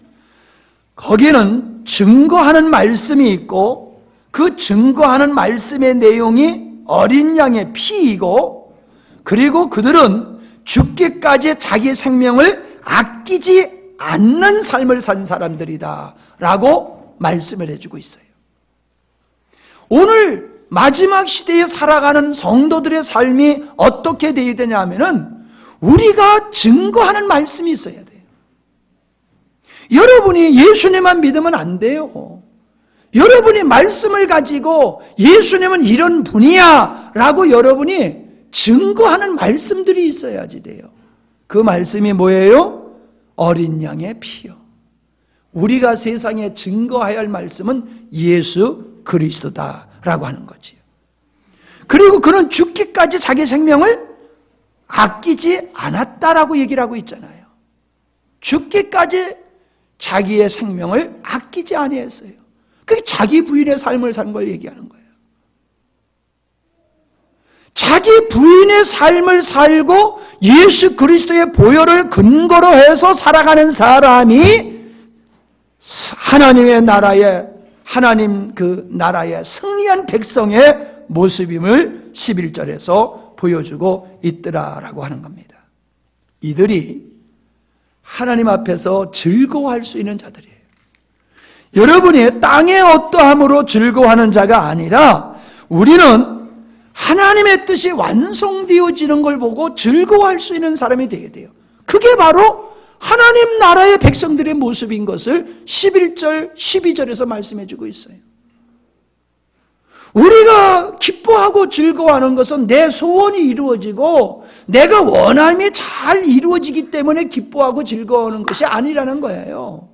거기에는 증거하는 말씀이 있고 그 증거하는 말씀의 내용이 어린 양의 피이고, 그리고 그들은 죽기까지 자기 생명을 아끼지 않는 삶을 산 사람들이다 라고 말씀을 해주고 있어요. 오늘 마지막 시대에 살아가는 성도들의 삶이 어떻게 되어야 되냐 하면은 우리가 증거하는 말씀이 있어야 돼요. 여러분이 예수님만 믿으면 안 돼요. 여러분이 말씀을 가지고 예수님은 이런 분이야 라고 여러분이 증거하는 말씀들이 있어야지 돼요. 그 말씀이 뭐예요? 어린 양의 피요. 우리가 세상에 증거해야 할 말씀은 예수 그리스도다라고 하는 거지요. 그리고 그는 죽기까지 자기 생명을 아끼지 않았다라고 얘기를 하고 있잖아요. 죽기까지 자기의 생명을 아끼지 아니했어요. 그게 자기 부인의 삶을 산 걸 얘기하는 거예요. 자기 부인의 삶을 살고 예수 그리스도의 보혈을 근거로 해서 살아가는 사람이 하나님의 나라에, 하나님 그 나라의 승리한 백성의 모습임을 11절에서 보여주고 있더라라고 하는 겁니다. 이들이 하나님 앞에서 즐거워할 수 있는 자들이에요. 여러분이 땅의 어떠함으로 즐거워하는 자가 아니라 우리는 하나님의 뜻이 완성되어지는 걸 보고 즐거워할 수 있는 사람이 되어야 돼요. 그게 바로 하나님 나라의 백성들의 모습인 것을 11절, 12절에서 말씀해 주고 있어요. 우리가 기뻐하고 즐거워하는 것은 내 소원이 이루어지고 내가 원함이 잘 이루어지기 때문에 기뻐하고 즐거워하는 것이 아니라는 거예요.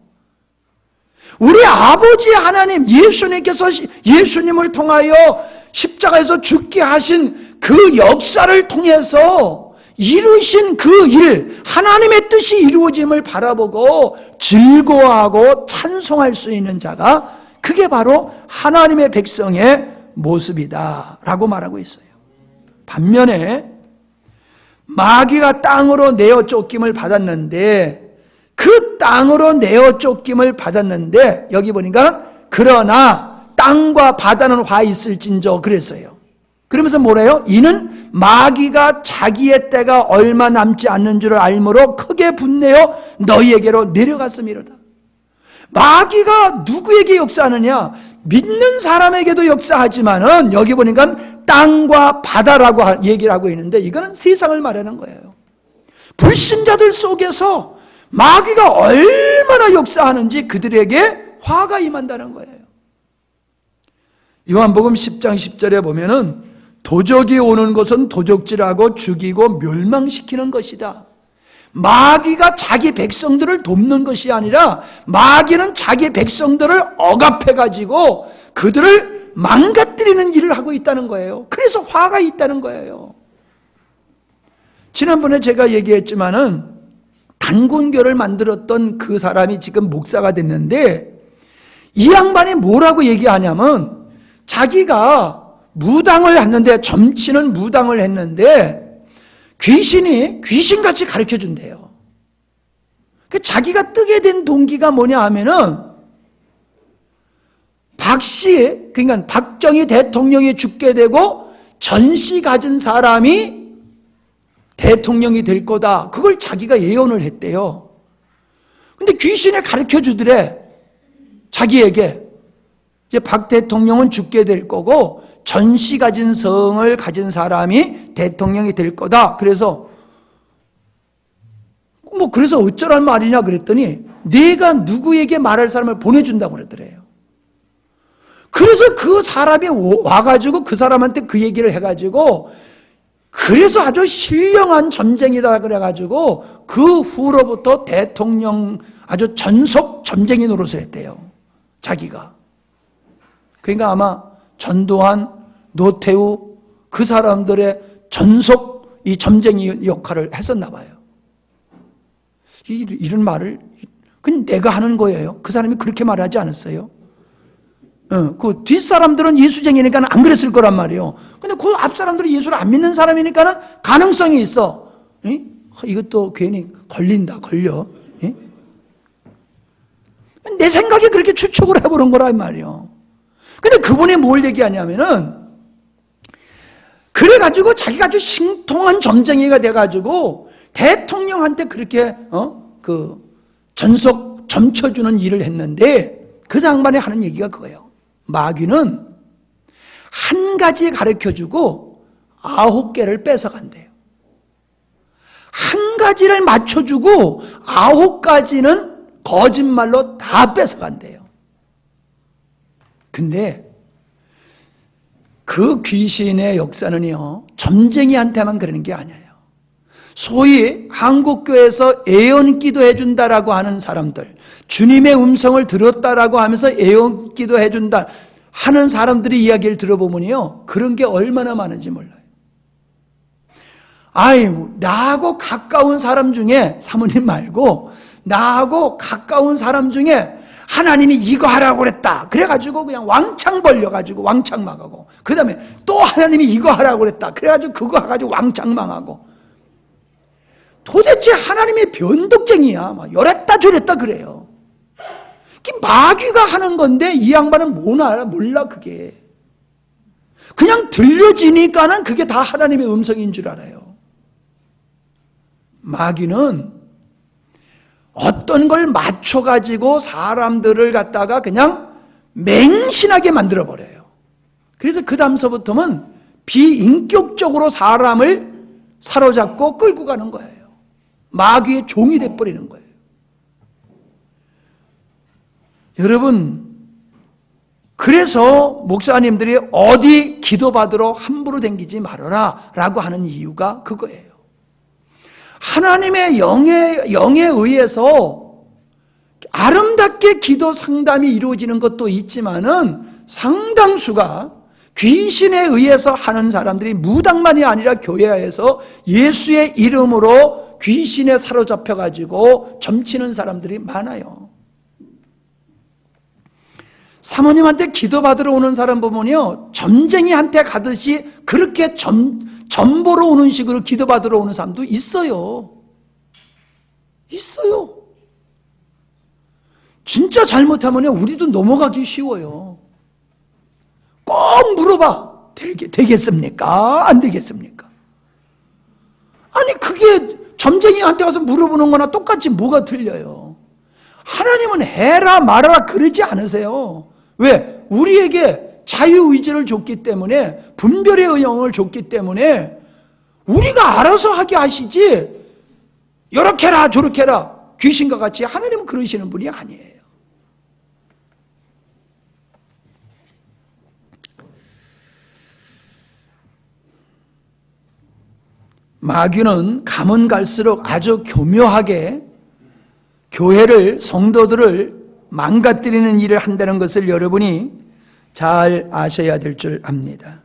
우리 아버지 하나님 예수님께서 예수님을 통하여 십자가에서 죽게 하신 그 역사를 통해서 이루신 그 일, 하나님의 뜻이 이루어짐을 바라보고 즐거워하고 찬송할 수 있는 자가 그게 바로 하나님의 백성의 모습이다라고 말하고 있어요. 반면에 마귀가 땅으로 내어 쫓김을 받았는데 그 땅으로 내어 쫓김을 받았는데 여기 보니까 그러나 땅과 바다는 화 있을진저 그랬어요. 그러면서 뭐래요? 이는 마귀가 자기의 때가 얼마 남지 않는 줄을 알므로 크게 분내어 너희에게로 내려갔음이로다. 마귀가 누구에게 역사하느냐? 믿는 사람에게도 역사하지만은 여기 보니까 땅과 바다라고 얘기를 하고 있는데 이거는 세상을 말하는 거예요. 불신자들 속에서 마귀가 얼마나 역사하는지 그들에게 화가 임한다는 거예요. 요한복음 10장 10절에 보면은 도적이 오는 것은 도적질하고 죽이고 멸망시키는 것이다. 마귀가 자기 백성들을 돕는 것이 아니라 마귀는 자기 백성들을 억압해가지고 그들을 망가뜨리는 일을 하고 있다는 거예요. 그래서 화가 있다는 거예요. 지난번에 제가 얘기했지만은 단군교를 만들었던 그 사람이 지금 목사가 됐는데 이 양반이 뭐라고 얘기하냐면 자기가 무당을 했는데 점치는 무당을 했는데 귀신이 귀신같이 가르쳐 준대요. 자기가 뜨게 된 동기가 뭐냐 하면은 박씨, 그러니까 박정희 대통령이 죽게 되고 전씨 가진 사람이 대통령이 될 거다. 그걸 자기가 예언을 했대요. 근데 귀신이 가르쳐 주더래. 자기에게. 이제 박 대통령은 죽게 될 거고 전씨 가진 성을 가진 사람이 대통령이 될 거다. 그래서 그래서 어쩌란 말이냐 그랬더니 내가 누구에게 말할 사람을 보내준다고 그랬더래요. 그래서 그 사람이 와가지고 그 사람한테 그 얘기를 해가지고 그래서 아주 신령한 점쟁이다 그래가지고 그 후로부터 대통령 아주 전속 점쟁이 노릇을 했대요. 자기가. 그러니까 아마 전두환, 노태우 그 사람들의 전속 이 점쟁이 역할을 했었나 봐요. 이런 말을 그냥 내가 하는 거예요. 그 사람이 그렇게 말하지 않았어요. 그 뒷사람들은 예수쟁이니까 안 그랬을 거란 말이에요. 근데 그 앞사람들은 예수를 안 믿는 사람이니까는 가능성이 있어. 이것도 괜히 걸려. 내 생각에 그렇게 추측을 해보는 거란 말이에요. 근데 그분이 뭘 얘기하냐면은 그래가지고 자기가 아주 신통한 점쟁이가 돼가지고 대통령한테 그렇게 전속 점쳐주는 일을 했는데 그 장반에 하는 얘기가 그거예요. 마귀는 한 가지 가르쳐주고 9개를 뺏어간대요. 한 가지를 맞춰주고 9가지는 거짓말로 다 뺏어간대요. 근데 그 귀신의 역사는요 점쟁이한테만 그러는 게 아니에요. 소위 한국교회에서 애언기도 해준다라고 하는 사람들, 주님의 음성을 들었다라고 하면서 애언기도 해준다 하는 사람들의 이야기를 들어보면요, 그런 게 얼마나 많은지 몰라요. 나하고 가까운 사람 중에, 사모님 말고 나하고 가까운 사람 중에 하나님이 이거 하라고 그랬다 그래가지고 그냥 왕창 벌려가지고 왕창 망하고, 그 다음에 또 하나님이 이거 하라고 그랬다 그래가지고 그거 해가지고 왕창 망하고, 도대체 하나님의 변덕쟁이야. 막 요랬다 저랬다 그래요. 마귀가 하는 건데 이 양반은 몰라. 그게 그냥 들려지니까는 그게 다 하나님의 음성인 줄 알아요. 마귀는 어떤 걸 맞춰가지고 사람들을 갖다가 그냥 맹신하게 만들어버려요. 그래서 그 다음서부터는 비인격적으로 사람을 사로잡고 끌고 가는 거예요. 마귀의 종이 돼버리는 거예요. 여러분, 그래서 목사님들이 어디 기도받으러 함부로 댕기지 말아라 라고 하는 이유가 그거예요. 하나님의 영에 의해서 아름답게 기도 상담이 이루어지는 것도 있지만은 상당수가 귀신에 의해서 하는 사람들이 무당만이 아니라 교회에서 예수의 이름으로 귀신에 사로잡혀가지고 점치는 사람들이 많아요. 사모님한테 기도받으러 오는 사람 보면요, 점쟁이한테 가듯이 그렇게 전보러 오는 식으로 기도받으러 오는 사람도 있어요. 진짜 잘못하면 우리도 넘어가기 쉬워요. 꼭 물어봐. 되겠습니까? 안 되겠습니까? 아니, 그게 점쟁이한테 가서 물어보는 거나 똑같이 뭐가 틀려요? 하나님은 해라 말아라 그러지 않으세요. 왜? 우리에게 자유의지를 줬기 때문에, 분별의 영을 줬기 때문에 우리가 알아서 하게 하시지, 요렇게 해라 저렇게 해라 귀신과 같이 하나님은 그러시는 분이 아니에요. 마귀는 가면 갈수록 아주 교묘하게 교회를, 성도들을 망가뜨리는 일을 한다는 것을 여러분이 잘 아셔야 될 줄 압니다.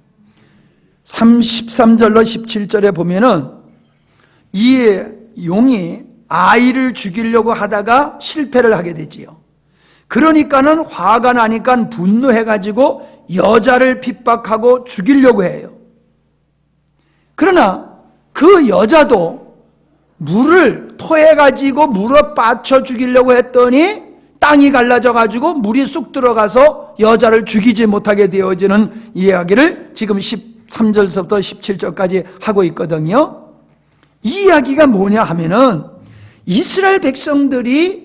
13절로 17절에 보면은 이 용이 아이를 죽이려고 하다가 실패를 하게 되지요. 그러니까는 화가 나니까 분노해가지고 여자를 핍박하고 죽이려고 해요. 그러나 그 여자도 물을 토해가지고 물어 빠쳐 죽이려고 했더니 땅이 갈라져가지고 물이 쑥 들어가서 여자를 죽이지 못하게 되어지는 이야기를 지금 13절서부터 17절까지 하고 있거든요. 이 이야기가 뭐냐 하면은 이스라엘 백성들이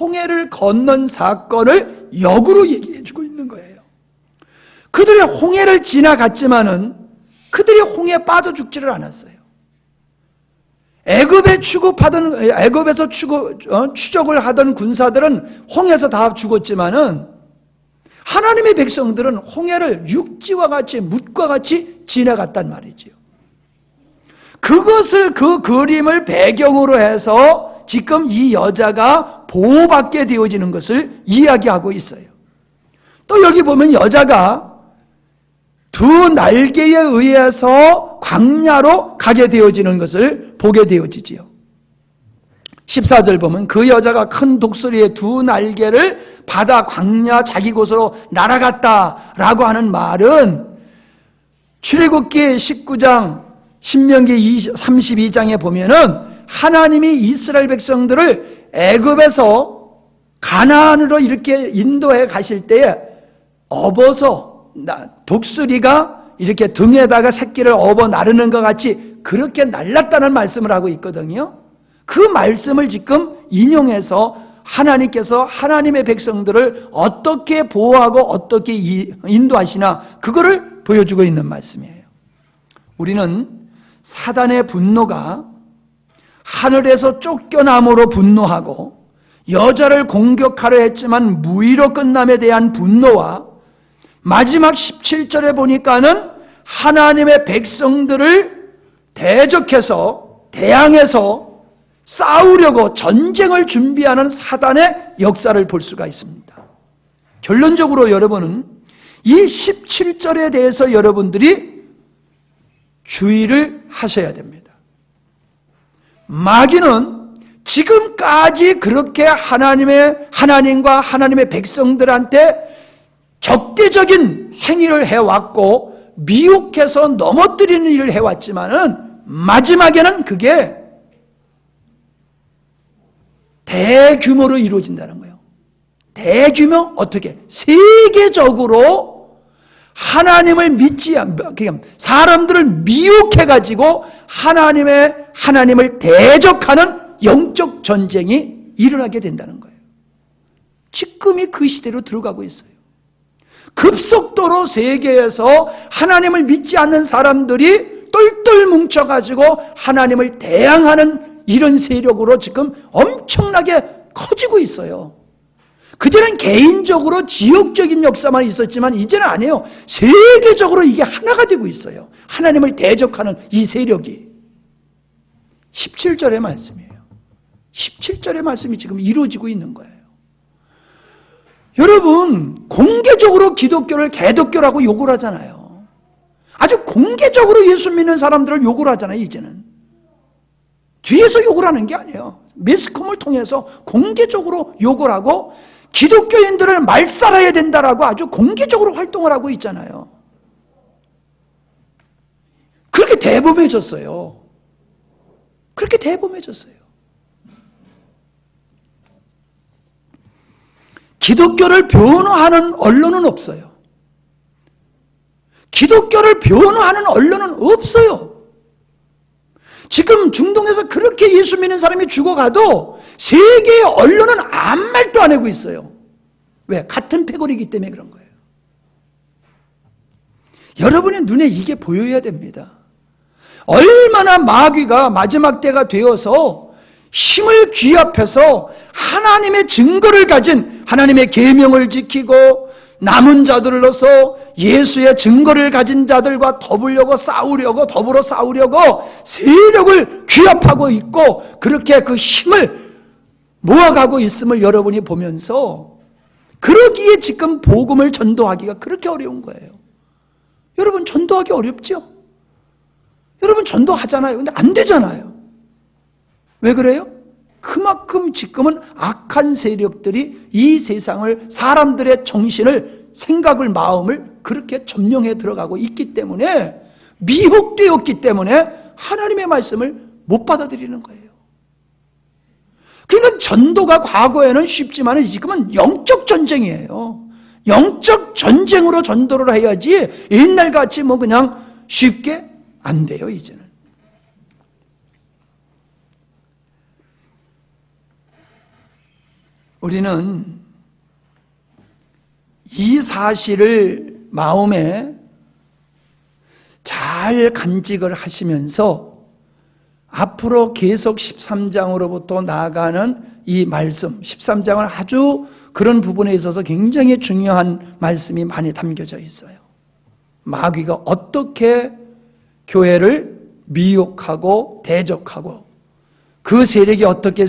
홍해를 건넌 사건을 역으로 얘기해주고 있는 거예요. 그들이 홍해를 지나갔지만은 그들이 홍해에 빠져 죽지를 않았어요. 애굽에서 추적을 하던 군사들은 홍해에서 다 죽었지만은 하나님의 백성들은 홍해를 육지와 같이 뭇과 같이 지나갔단 말이지요. 그것을, 그 그림을 배경으로 해서 지금 이 여자가 보호받게 되어지는 것을 이야기하고 있어요. 또 여기 보면 여자가 두 날개에 의해서 광야로 가게 되어지는 것을 보게 되어지지요. 14절 보면 그 여자가 큰 독수리의 두 날개를 받아 광야 자기 곳으로 날아갔다라고 하는 말은 출애굽기 19장, 신명기 32장에 보면은 하나님이 이스라엘 백성들을 애굽에서 가나안으로 이렇게 인도해 가실 때에 독수리가 이렇게 등에다가 새끼를 업어 나르는 것 같이 그렇게 날랐다는 말씀을 하고 있거든요. 그 말씀을 지금 인용해서 하나님께서 하나님의 백성들을 어떻게 보호하고 어떻게 인도하시나 그거를 보여주고 있는 말씀이에요. 우리는 사단의 분노가 하늘에서 쫓겨남으로 분노하고 여자를 공격하려 했지만 무의로 끝남에 대한 분노와 마지막 17절에 보니까는 하나님의 백성들을 대적해서 대항해서 싸우려고 전쟁을 준비하는 사단의 역사를 볼 수가 있습니다. 결론적으로 여러분은 이 17절에 대해서 여러분들이 주의를 하셔야 됩니다. 마귀는 지금까지 그렇게 하나님과 하나님의 백성들한테 적대적인 행위를 해왔고 미혹해서 넘어뜨리는 일을 해왔지만은 마지막에는 그게 대규모로 이루어진다는 거예요. 대규모 어떻게? 세계적으로 하나님을 사람들을 미혹해가지고 하나님을 대적하는 영적 전쟁이 일어나게 된다는 거예요. 지금이 그 시대로 들어가고 있어요. 급속도로 세계에서 하나님을 믿지 않는 사람들이 똘똘 뭉쳐가지고 하나님을 대항하는 이런 세력으로 지금 엄청나게 커지고 있어요. 그전엔 개인적으로 지역적인 역사만 있었지만 이제는 아니에요. 세계적으로 이게 하나가 되고 있어요. 하나님을 대적하는 이 세력이. 17절의 말씀이에요. 17절의 말씀이 지금 이루어지고 있는 거예요. 여러분, 공개적으로 기독교를 개독교라고 욕을 하잖아요. 아주 공개적으로 예수 믿는 사람들을 욕을 하잖아요, 이제는. 뒤에서 욕을 하는 게 아니에요. 매스컴을 통해서 공개적으로 욕을 하고 기독교인들을 말살해야 된다라고 아주 공개적으로 활동을 하고 있잖아요. 그렇게 대범해졌어요. 그렇게 대범해졌어요. 기독교를 변호하는 언론은 없어요. 기독교를 변호하는 언론은 없어요. 지금 중동에서 그렇게 예수 믿는 사람이 죽어가도 세계의 언론은 아무 말도 안 하고 있어요. 왜? 같은 패거리이기 때문에 그런 거예요. 여러분의 눈에 이게 보여야 됩니다. 얼마나 마귀가 마지막 때가 되어서 힘을 귀합해서 하나님의 증거를 가진 하나님의 계명을 지키고 남은 자들로서 예수의 증거를 가진 자들과 더불어 싸우려고 세력을 귀합하고 있고 그렇게 그 힘을 모아가고 있음을 여러분이 보면서 그러기에 지금 복음을 전도하기가 그렇게 어려운 거예요. 여러분 전도하기 어렵죠? 여러분 전도하잖아요. 근데 안 되잖아요. 왜 그래요? 그만큼 지금은 악한 세력들이 이 세상을 사람들의 정신을 생각을 마음을 그렇게 점령해 들어가고 있기 때문에 미혹되었기 때문에 하나님의 말씀을 못 받아들이는 거예요. 그러니까 전도가 과거에는 쉽지만 지금은 영적 전쟁이에요. 영적 전쟁으로 전도를 해야지 옛날같이 뭐 그냥 쉽게 안 돼요. 이제는. 우리는 이 사실을 마음에 잘 간직을 하시면서 앞으로 계속 13장으로부터 나아가는 이 말씀, 13장은 아주 그런 부분에 있어서 굉장히 중요한 말씀이 많이 담겨져 있어요. 마귀가 어떻게 교회를 미혹하고 대적하고 그 세력이 어떻게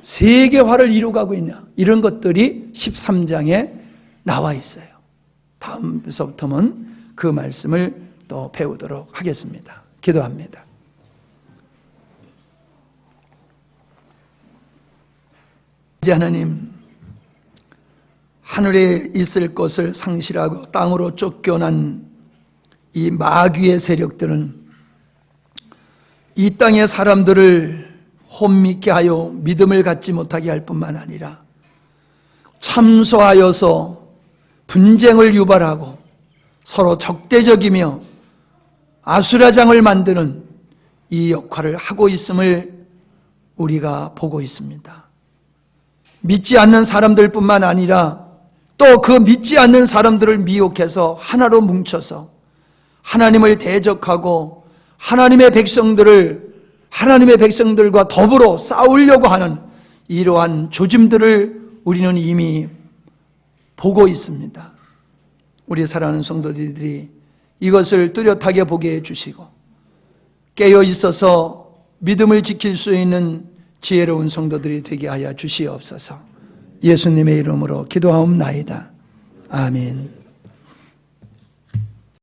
세계화를 이루어가고 있냐, 이런 것들이 13장에 나와 있어요. 다음부터는 그 말씀을 또 배우도록 하겠습니다. 기도합니다. 이제 하나님, 하늘에 있을 것을 상실하고 땅으로 쫓겨난 이 마귀의 세력들은 이 땅의 사람들을 혼미케 하여 믿음을 갖지 못하게 할 뿐만 아니라 참소하여서 분쟁을 유발하고 서로 적대적이며 아수라장을 만드는 이 역할을 하고 있음을 우리가 보고 있습니다. 믿지 않는 사람들뿐만 아니라 또 그 믿지 않는 사람들을 미혹해서 하나로 뭉쳐서 하나님을 대적하고 하나님의 백성들과 더불어 싸우려고 하는 이러한 조짐들을 우리는 이미 보고 있습니다. 우리 사랑하는 성도들이 이것을 뚜렷하게 보게 해주시고 깨어 있어서 믿음을 지킬 수 있는 지혜로운 성도들이 되게 하여 주시옵소서. 예수님의 이름으로 기도하옵나이다. 아멘.